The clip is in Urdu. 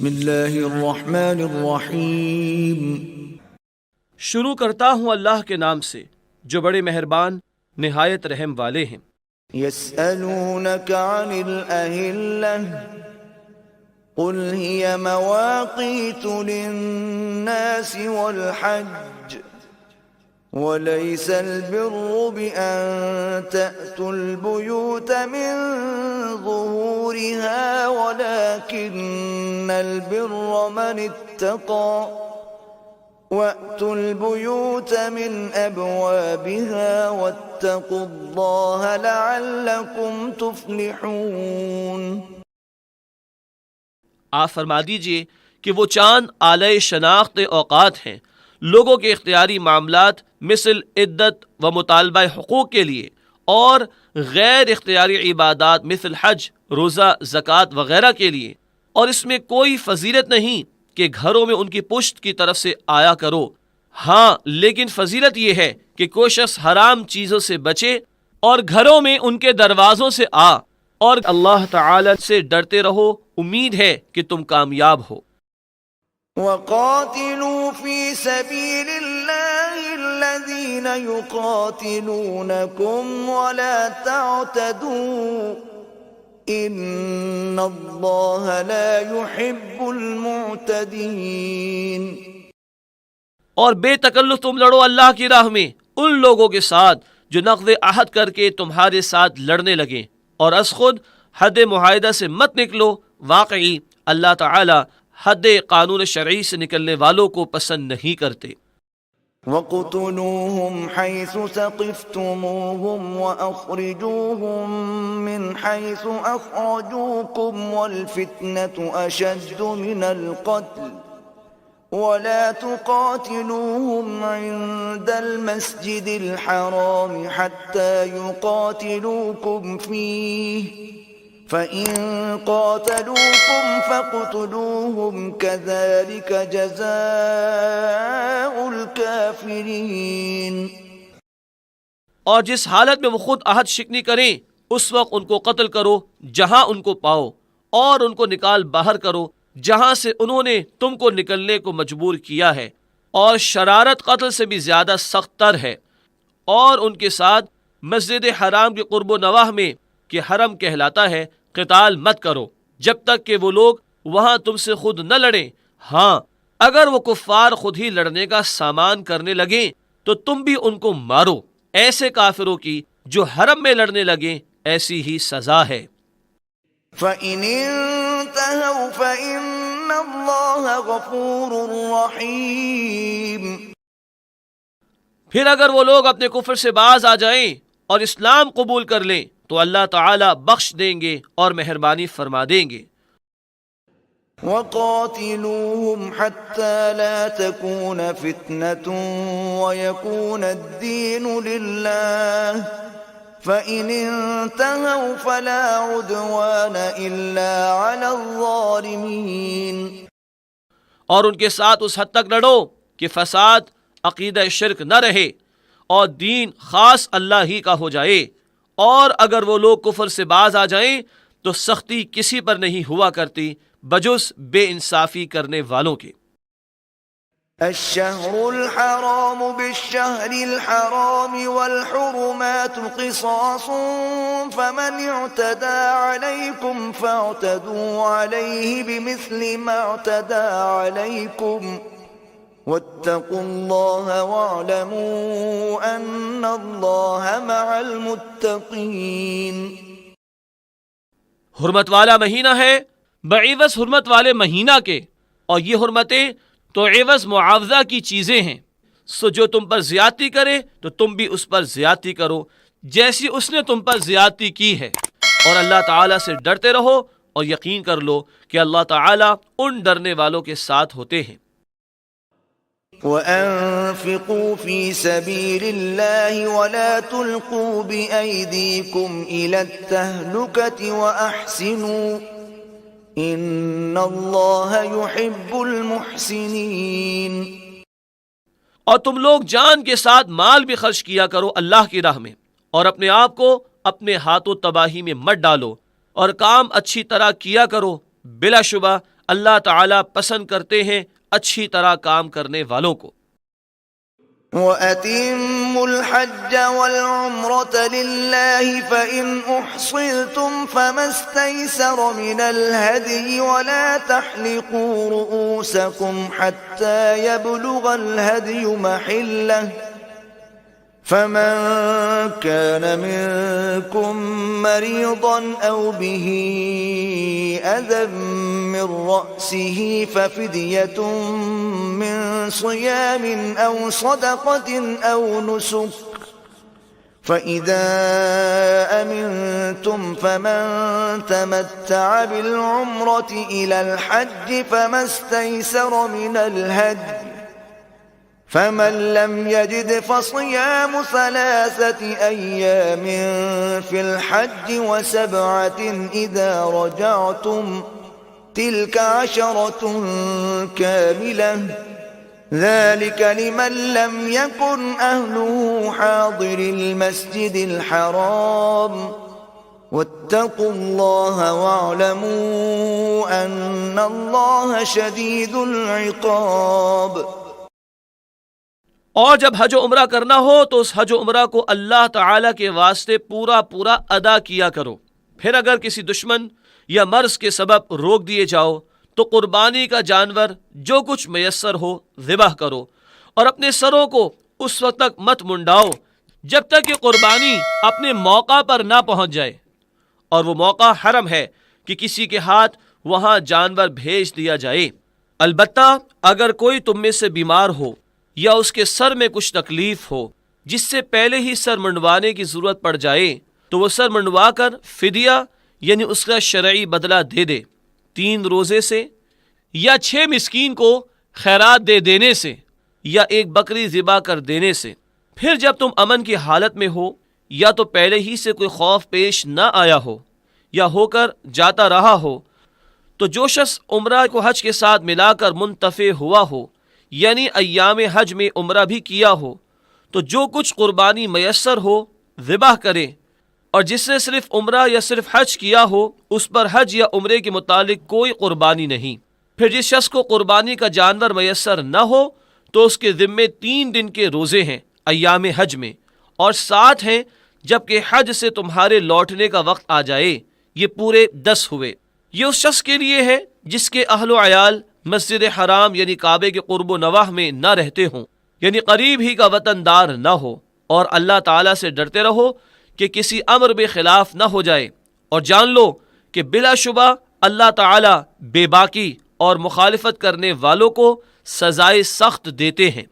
بسم اللہ الرحمن الرحیم۔ شروع کرتا ہوں اللہ کے نام سے جو بڑے مہربان نہایت رحم والے ہیں۔ یسألونک عن الأہلہ قل هي مواقیت للناس والحج وليس البر بأن تأتوا البيوت من ظهورها ولكن البر من اتقى وأتوا البيوت من أبوابها واتقوا الله لعلكم تفلحون۔ آپ فرما دیجئے کہ وہ چاند اعلی شناخت اوقات ہیں لوگوں کے اختیاری معاملات مثل عدت و مطالبہ حقوق کے لیے، اور غیر اختیاری عبادات مثل حج، روزہ، زکوٰۃ وغیرہ کے لیے، اور اس میں کوئی فضیلت نہیں کہ گھروں میں ان کی پشت کی طرف سے آیا کرو۔ ہاں، لیکن فضیلت یہ ہے کہ کوئی شخص حرام چیزوں سے بچے اور گھروں میں ان کے دروازوں سے آ، اور اللہ تعالی سے ڈرتے رہو، امید ہے کہ تم کامیاب ہو۔ وَقَاتِلُوا فِي سَبِيلِ اللَّهِ الَّذِينَ يُقَاتِلُونَكُمْ وَلَا تَعْتَدُوا إِنَّ اللَّهَ لَا يُحِبُّ الْمُعْتَدِينَ۔ اور بے تکلف تم لڑو اللہ کی راہ میں ان لوگوں کے ساتھ جو نقض عہد کر کے تمہارے ساتھ لڑنے لگیں، اور از خود حد معاہدہ سے مت نکلو، واقعی اللہ تعالی حد قانون شرعی سے نکلنے والوں کو پسند نہیں کرتے۔ وَاقْتُلُوهُمْ حَيْثُ ثَقِفْتُمُوهُمْ وَأَخْرِجُوهُمْ مِنْ حَيْثُ أَخْرَجُوكُمْ وَالْفِتْنَةُ أَشَدُّ مِنَ الْقَتْلِ وَلَا تُقَاتِلُوهُمْ عِنْدَ الْمَسْجِدِ الْحَرَامِ حَتَّى يُقَاتِلُوكُمْ فِيهِ فَإِن قَاتَلُوكُمْ فَاقْتُلُوهُمْ كَذَلِكَ جَزَاءُ الْكَافِرِينَ۔ اور جس حالت میں وہ خود عہد شکنی کریں اس وقت ان کو قتل کرو جہاں ان کو پاؤ، اور ان کو نکال باہر کرو جہاں سے انہوں نے تم کو نکلنے کو مجبور کیا ہے، اور شرارت قتل سے بھی زیادہ سخت تر ہے۔ اور ان کے ساتھ مسجد حرام کے قرب و نواح میں کہ حرم کہلاتا ہے قتال مت کرو جب تک کہ وہ لوگ وہاں تم سے خود نہ لڑیں۔ ہاں، اگر وہ کفار خود ہی لڑنے کا سامان کرنے لگیں تو تم بھی ان کو مارو۔ ایسے کافروں کی جو حرم میں لڑنے لگیں ایسی ہی سزا ہے۔ فَإِنِ انتهوا فَإِنَّ اللَّهَ غَفُورٌ رَحِيمٌ۔ پھر اگر وہ لوگ اپنے کفر سے باز آ جائیں اور اسلام قبول کر لیں تو اللہ تعالی بخش دیں گے اور مہربانی فرما دیں گے۔ وَقَاتِلُوهُمْ حَتَّى لَا تَكُونَ فِتْنَةٌ وَيَكُونَ الدِّينُ لِلَّهِ فَإِنِ انتهوا فَلَا عُدْوَانَ إِلَّا عَلَى الظَّالِمِينَ۔ اور ان کے ساتھ اس حد تک لڑو کہ فساد، عقیدہ شرک نہ رہے اور دین خاص اللہ ہی کا ہو جائے، اور اگر وہ لوگ کفر سے باز آ جائیں تو سختی کسی پر نہیں ہوا کرتی بجز بے انصافی کرنے والوں کے۔ الشهر الحرام بالشهر الحرام والحرمات قصاص فمن اعتدى عليكم فاعتدوا عليه بمثل ما اعتدى عليكم واتقوا الله واعلموا ان الله مع المتقين۔ حرمت والا مہینہ ہے بعوض حرمت والے مہینہ کے، اور یہ حرمتیں تو عوض معاوضہ کی چیزیں ہیں، سو جو تم پر زیادتی کرے تو تم بھی اس پر زیادتی کرو جیسی اس نے تم پر زیادتی کی ہے، اور اللہ تعالیٰ سے ڈرتے رہو اور یقین کر لو کہ اللہ تعالیٰ ان ڈرنے والوں کے ساتھ ہوتے ہیں۔ وَأَنفِقُوا فِي سَبِيلِ اللَّهِ وَلَا تُلْقُوا بِأَيْدِيكُمْ إِلَى التَّهْلُكَةِ وَأَحْسِنُوا إِنَّ اللَّهَ يُحِبُّ الْمُحْسِنِينَ۔ اور تم لوگ جان کے ساتھ مال بھی خرچ کیا کرو اللہ کی راہ میں، اور اپنے آپ کو اپنے ہاتھوں تباہی میں مت ڈالو، اور کام اچھی طرح کیا کرو، بلا شبہ اللہ تعالیٰ پسند کرتے ہیں اچھی طرح کام کرنے والوں کو۔ وَأَتِمُّوا الْحَجَّ وَالْعُمْرَةَ لِلَّهِ فَإِنْ أُحْصِرْتُمْ فَمَا اسْتَيْسَرَ مِنَ الْهَدْيِ وَلَا تَحْلِقُوا رُؤُوسَكُمْ حَتَّى يَبْلُغَ الْهَدْيُ مَحِلَّهُ فمن كان منكم مريضا أو به أذى من رأسه ففدية من صيام أو صدقة أو نسك فإذا أمنتم فمن تمتع بالعمرة إلى الحج فما استيسر من الهدي فمن لم يجد فصيام 3 أيام في الحج و7 إذا رجعتم تلك 10 كاملة ذلك لمن لم يكن أهله حاضر المسجد الحرام واتقوا الله واعلموا أن الله شديد العقاب۔ اور جب حج و عمرہ کرنا ہو تو اس حج و عمرہ کو اللہ تعالیٰ کے واسطے پورا ادا کیا کرو۔ پھر اگر کسی دشمن یا مرض کے سبب روک دیے جاؤ تو قربانی کا جانور جو کچھ میسر ہو ذبح کرو، اور اپنے سروں کو اس وقت تک مت منڈاؤ جب تک کہ قربانی اپنے موقع پر نہ پہنچ جائے، اور وہ موقع حرم ہے کہ کسی کے ہاتھ وہاں جانور بھیج دیا جائے۔ البتہ اگر کوئی تم میں سے بیمار ہو یا اس کے سر میں کچھ تکلیف ہو جس سے پہلے ہی سر منڈوانے کی ضرورت پڑ جائے تو وہ سر منڈوا کر فدیہ یعنی اس کا شرعی بدلہ دے دے، 3 روزے سے یا 6 مسکین کو خیرات دے دینے سے یا 1 بکری ذبح کر دینے سے۔ پھر جب تم امن کی حالت میں ہو یا تو پہلے ہی سے کوئی خوف پیش نہ آیا ہو یا ہو کر جاتا رہا ہو، تو جو شخص عمرہ کو حج کے ساتھ ملا کر منتفع ہوا ہو یعنی ایام حج میں عمرہ بھی کیا ہو، تو جو کچھ قربانی میسر ہو ذبح کرے، اور جس نے صرف عمرہ یا صرف حج کیا ہو اس پر حج یا عمرے کے متعلق کوئی قربانی نہیں۔ پھر جس شخص کو قربانی کا جانور میسر نہ ہو تو اس کے ذمے 3 دن کے روزے ہیں ایام حج میں، اور 7 ہیں جبکہ حج سے تمہارے لوٹنے کا وقت آ جائے، یہ پورے 10 ہوئے۔ یہ اس شخص کے لیے ہے جس کے اہل و عیال مسجد حرام یعنی کعبے کے قرب و نواح میں نہ رہتے ہوں، یعنی قریب ہی کا وطن دار نہ ہو، اور اللہ تعالیٰ سے ڈرتے رہو کہ کسی امر بے خلاف نہ ہو جائے، اور جان لو کہ بلا شبہ اللہ تعالیٰ بے باکی اور مخالفت کرنے والوں کو سزائے سخت دیتے ہیں۔